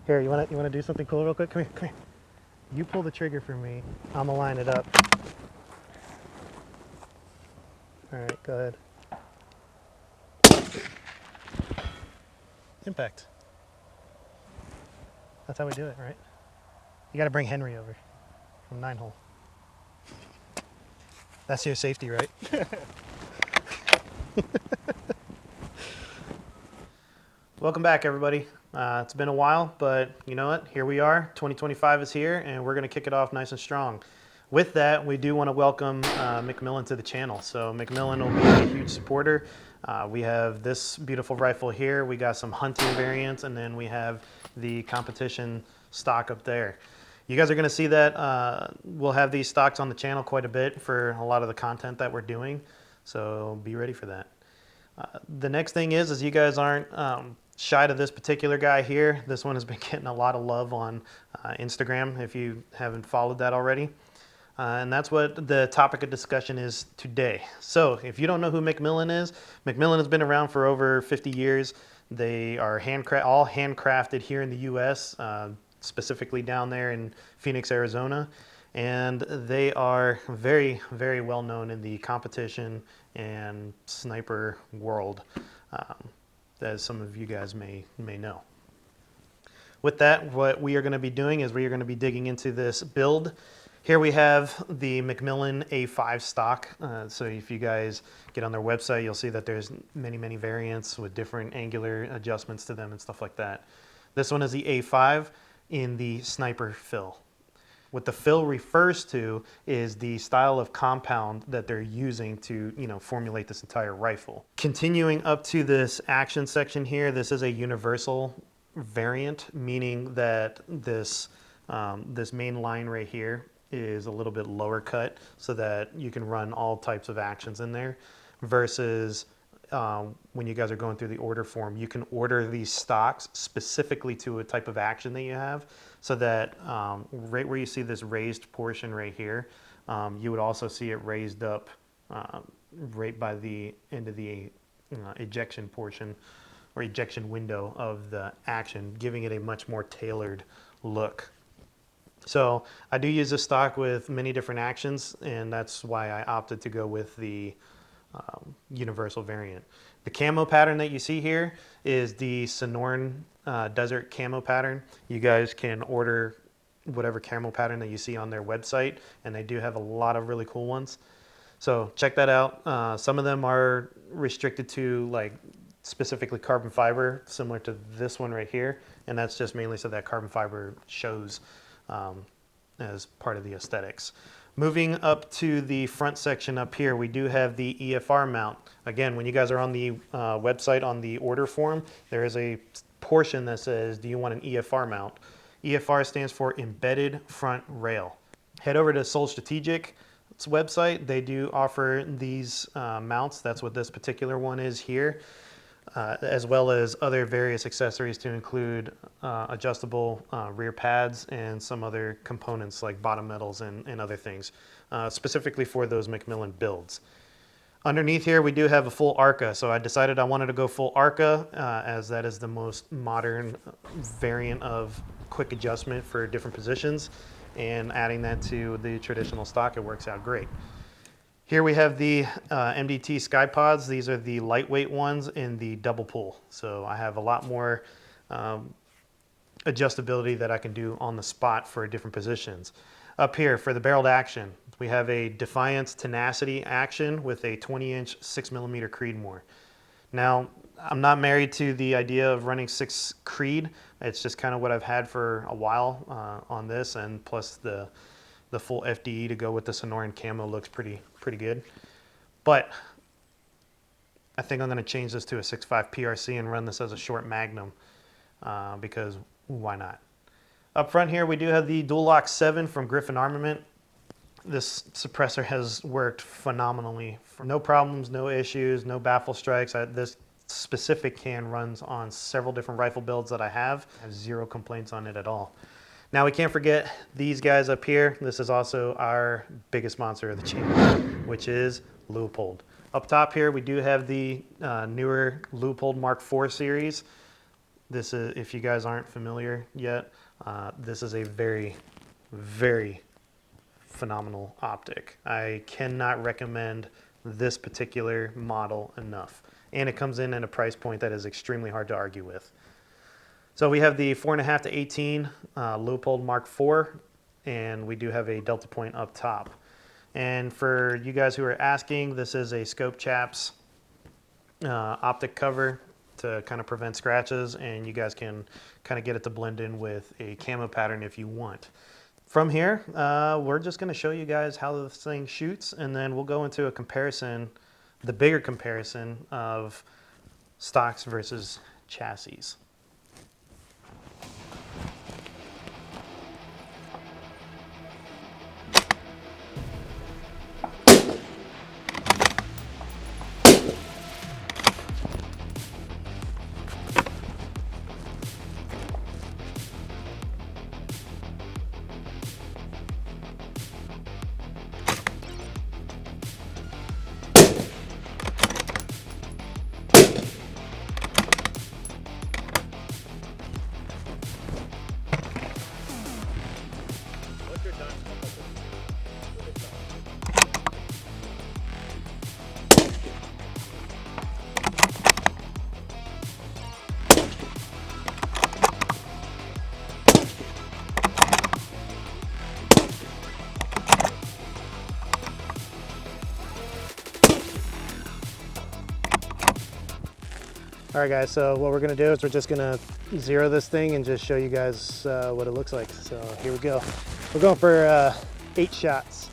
Here, you wanna do something cool real quick? Come here, come here. You pull the trigger for me. I'm gonna line it up. All right, go ahead. Impact. That's how we do it, right? You gotta bring Henry over from 9-hole. That's your safety, right? Welcome back, everybody. It's been a while, but you know what? Here we are. 2025 is here, and we're going to kick it off nice and strong. With that, we do want to welcome McMillan to the channel. So McMillan will be a huge supporter. We have this beautiful rifle here. We got some hunting variants, and then we have the competition stock up there. You guys are going to see that we'll have these stocks on the channel quite a bit for a lot of the content that we're doing. So be ready for that. The next thing is you guys aren't shy to this particular guy here. This one has been getting a lot of love on Instagram if you haven't followed that already. And that's what the topic of discussion is today. So if you don't know who McMillan is, McMillan has been around for over 50 years. They are all handcrafted here in the US, specifically down there in Phoenix, Arizona. And they are very, very well known in the competition and sniper world, as some of you guys may know. With that, what we are going to be doing is we are going to be digging into this build. Here we have the McMillan A5 stock. So if you guys get on their website, you'll see that there's many variants with different angular adjustments to them and stuff like that. This one is the A5 in the sniper fill. What the fill refers to is the style of compound that they're using to, formulate this entire rifle. Continuing up to this action section here, this is a universal variant, meaning that this main line right here is a little bit lower cut so that you can run all types of actions in there, versus when you guys are going through the order form, you can order these stocks specifically to a type of action that you have, so that right where you see this raised portion right here, you would also see it raised up right by the end of the ejection portion or ejection window of the action, giving it a much more tailored look. So I do use this stock with many different actions, and that's why I opted to go with the universal variant. The camo pattern that you see here is the Sonoran desert camo pattern. You guys can order whatever camo pattern that you see on their website, and they do have a lot of really cool ones. So check that out. Some of them are restricted to specifically carbon fiber, similar to this one right here, and that's just mainly so that carbon fiber shows as part of the aesthetics. Moving up to the front section up here, we do have the EFR mount. Again, when you guys are on the website on the order form, there is a portion that says, do you want an EFR mount? EFR stands for Embedded Front Rail. Head over to Sol Strategic's website. They do offer these mounts. That's what this particular one is here. As well as other various accessories to include adjustable rear pads and some other components like bottom metals and other things, specifically for those McMillan builds. Underneath here, we do have a full ARCA, so I decided I wanted to go full ARCA as that is the most modern variant of quick adjustment for different positions, and adding that to the traditional stock, it works out great. Here we have the MDT Sky Pods. These are the lightweight ones in the double pull. So I have a lot more adjustability that I can do on the spot for different positions. Up here for the barreled action, we have a Defiance Tenacity action with a 20-inch 6mm Creedmoor. Now, I'm not married to the idea of running 6 Creed. It's just kind of what I've had for a while on this, and plus the full FDE to go with the Sonoran camo looks pretty good. But I think I'm going to change this to a 6.5 PRC and run this as a short Magnum because why not? Up front here we do have the Dual Lock 7 from Griffin Armament. This suppressor has worked phenomenally. No problems, no issues, no baffle strikes. This specific can runs on several different rifle builds that I have. I have zero complaints on it at all. Now we can't forget these guys up here. This is also our biggest sponsor of the channel, which is Leupold. Up top here we do have the newer Leupold Mark IV series. This is, if you guys aren't familiar yet, this is a very, very phenomenal optic. I cannot recommend this particular model enough. And it comes in at a price point that is extremely hard to argue with. So we have the 4.5 to 18 Leupold Mark IV, and we do have a delta point up top. And for you guys who are asking, this is a Scope Chaps optic cover to kind of prevent scratches, and you guys can kind of get it to blend in with a camo pattern if you want. From here, we're just going to show you guys how this thing shoots, and then we'll go into a comparison, the bigger comparison of stocks versus chassis. All right, guys, so what we're gonna do is we're just gonna zero this thing and just show you guys what it looks like. So here we go. We're going for 8 shots.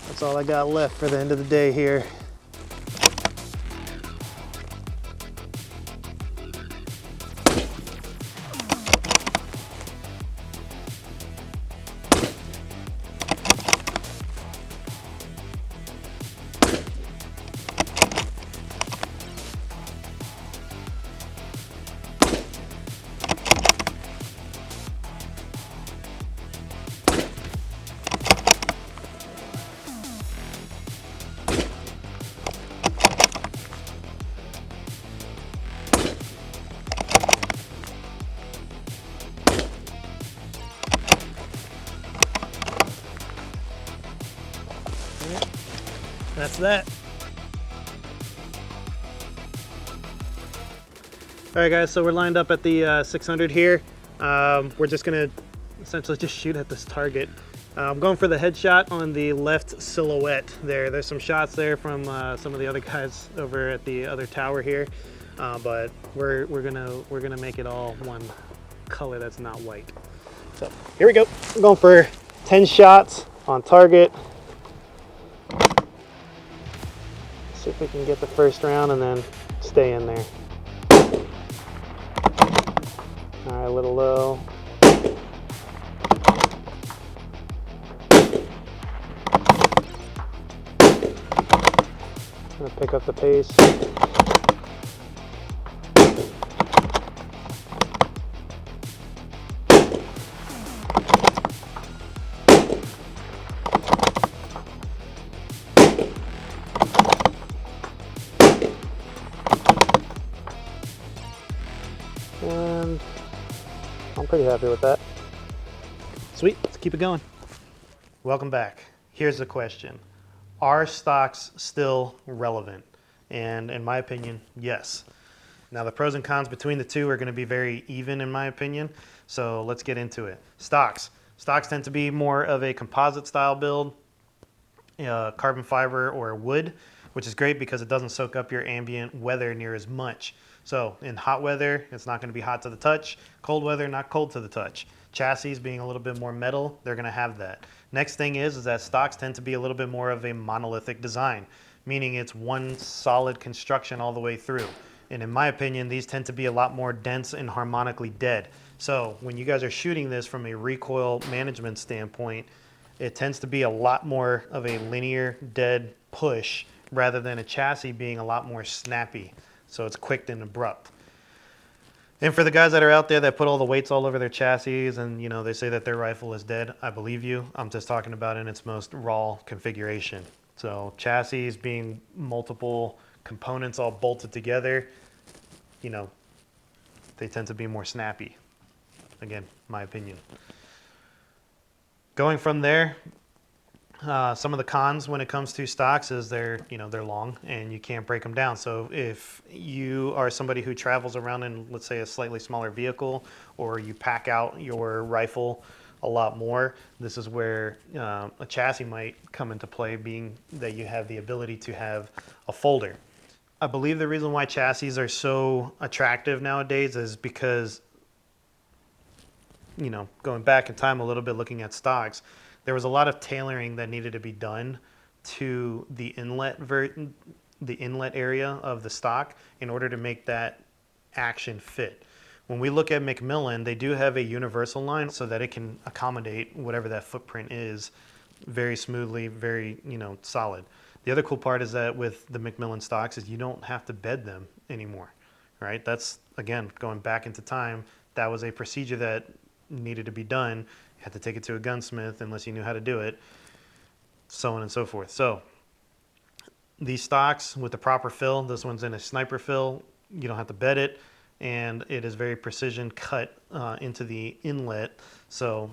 That's all I got left for the end of the day here. That's that. All right, guys, so we're lined up at the 600 here. We're just gonna essentially just shoot at this target. I'm going for the headshot on the left silhouette there. There's some shots there from some of the other guys over at the other tower here, but we're gonna make it all one color that's not white. So here we go. I'm going for 10 shots on target. See if we can get the first round and then stay in there. All right, a little low. Gonna pick up the pace. And I'm pretty happy with that. Sweet, let's keep it going. Welcome back. Here's the question. Are stocks still relevant? And in my opinion, yes. Now the pros and cons between the two are going to be very even in my opinion. So let's get into it. Stocks. Stocks tend to be more of a composite style build, carbon fiber or wood, which is great because it doesn't soak up your ambient weather near as much. So in hot weather, it's not going to be hot to the touch. Cold weather, not cold to the touch. Chassis being a little bit more metal, they're going to have that. Next thing is that stocks tend to be a little bit more of a monolithic design, meaning it's one solid construction all the way through. And in my opinion, these tend to be a lot more dense and harmonically dead. So when you guys are shooting this from a recoil management standpoint, it tends to be a lot more of a linear dead push rather than a chassis being a lot more snappy. So it's quick and abrupt. And for the guys that are out there that put all the weights all over their chassis and they say that their rifle is dead, I believe you. I'm just talking about in its most raw configuration. So chassis being multiple components all bolted together, They tend to be more snappy. Again, my opinion. Going from there, some of the cons when it comes to stocks is they're long and you can't break them down. So if you are somebody who travels around in, let's say, a slightly smaller vehicle, or you pack out your rifle a lot more, this is where a chassis might come into play, being that you have the ability to have a folder. I believe the reason why chassis are so attractive nowadays is because, going back in time a little bit, looking at stocks, there was a lot of tailoring that needed to be done to the inlet area of the stock in order to make that action fit. When we look at McMillan, they do have a universal line so that it can accommodate whatever that footprint is very smoothly, very, solid. The other cool part is that with the McMillan stocks is you don't have to bed them anymore, right? That's, again, going back into time, that was a procedure that needed to be done. You had to take it to a gunsmith unless you knew how to do it, so on and so forth. So these stocks with the proper fill, this one's in a sniper fill, you don't have to bed it, and it is very precision cut into the inlet. So,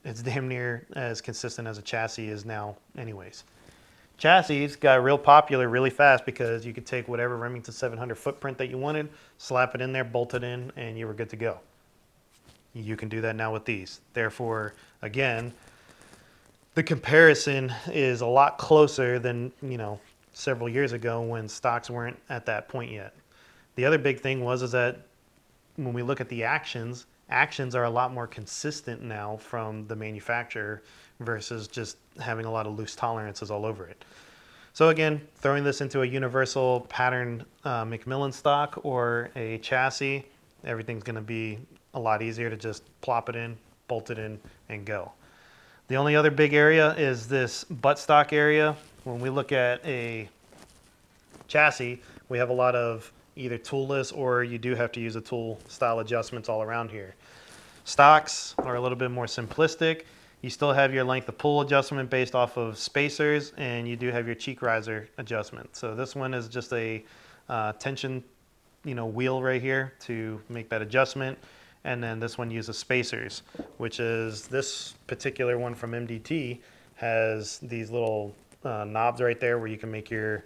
it's damn near as consistent as a chassis is now anyways. Chassis got real popular really fast because you could take whatever Remington 700 footprint that you wanted, slap it in there, bolt it in, and you were good to go. You can do that now with these. Therefore, again, the comparison is a lot closer than, several years ago when stocks weren't at that point yet. The other big thing is that when we look at the actions are a lot more consistent now from the manufacturer versus just having a lot of loose tolerances all over it. So again, throwing this into a universal pattern McMillan stock or a chassis, everything's going to be a lot easier to just plop it in, bolt it in, and go. The only other big area is this buttstock area. When we look at a chassis, we have a lot of either toolless or you do have to use a tool style adjustments all around here. Stocks are a little bit more simplistic. You still have your length of pull adjustment based off of spacers, and you do have your cheek riser adjustment. So this one is just a tension, wheel right here to make that adjustment. And then this one uses spacers, which is this particular one from MDT has these little knobs right there where you can make your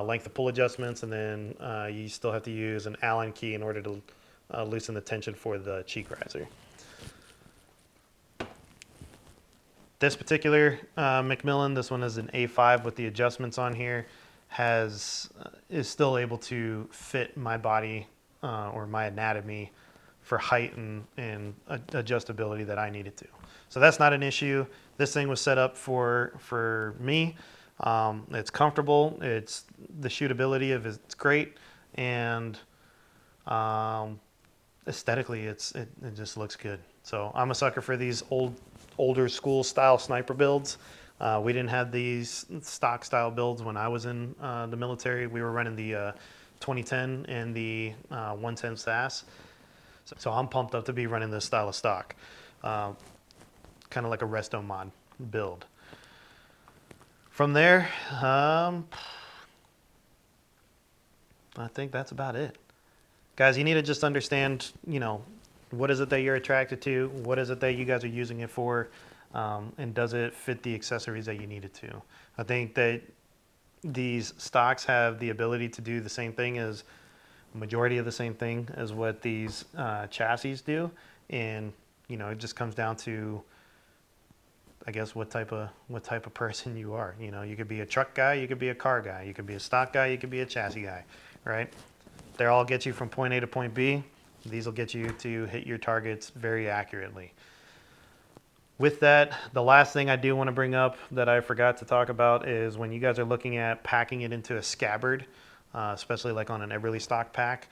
length of pull adjustments, and then you still have to use an Allen key in order to loosen the tension for the cheek riser. This particular McMillan, this one is an A5 with the adjustments on here, is still able to fit my body or my anatomy for height and adjustability that I needed to. So that's not an issue. This thing was set up for me. It's comfortable. The shootability of it's great, and aesthetically, it just looks good. So I'm a sucker for these older school style sniper builds. We didn't have these stock style builds when I was in the military. We were running the 2010 and the 110 SAS. So I'm pumped up to be running this style of stock. Kind of like a resto mod build. From there, I think that's about it. Guys, you need to just understand, what is it that you're attracted to? What is it that you guys are using it for? And does it fit the accessories that you need it to? I think that these stocks have the ability to do the same thing as majority of the same thing as what these chassis do. And, it just comes down to, I guess, what type of person you are. You could be a truck guy, you could be a car guy, you could be a stock guy, you could be a chassis guy, right? They all get you from point A to point B. These will get you to hit your targets very accurately. With that, the last thing I do want to bring up that I forgot to talk about is when you guys are looking at packing it into a scabbard, especially like on an Everly stock pack,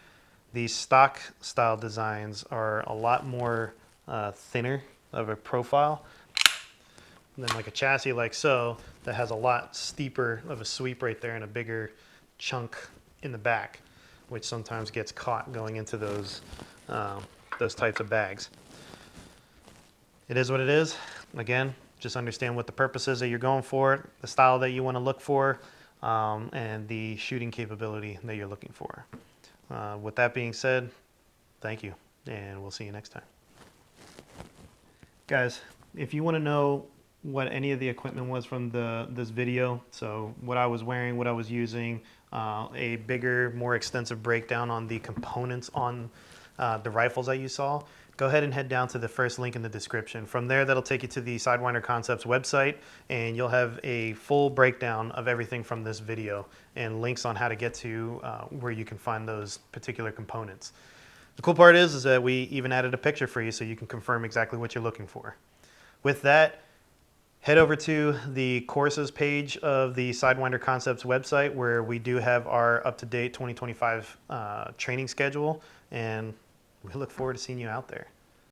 these stock style designs are a lot more thinner of a profile than like a chassis like so that has a lot steeper of a sweep right there and a bigger chunk in the back, which sometimes gets caught going into those types of bags. It is what it is. Again, just understand what the purpose is that you're going for, the style that you want to look for, and the shooting capability that you're looking for. With that being said, Thank you, and we'll see you next time. Guys, if you want to know what any of the equipment was from this video, so what I was wearing, what I was using, a bigger, more extensive breakdown on the components on the rifles that you saw, go ahead and head down to the first link in the description. From there, that'll take you to the Sidewinder Concepts website, and you'll have a full breakdown of everything from this video and links on how to get to where you can find those particular components. The cool part is that we even added a picture for you so you can confirm exactly what you're looking for. With that, head over to the courses page of the Sidewinder Concepts website, where we do have our up-to-date 2025 training schedule, and we look forward to seeing you out there.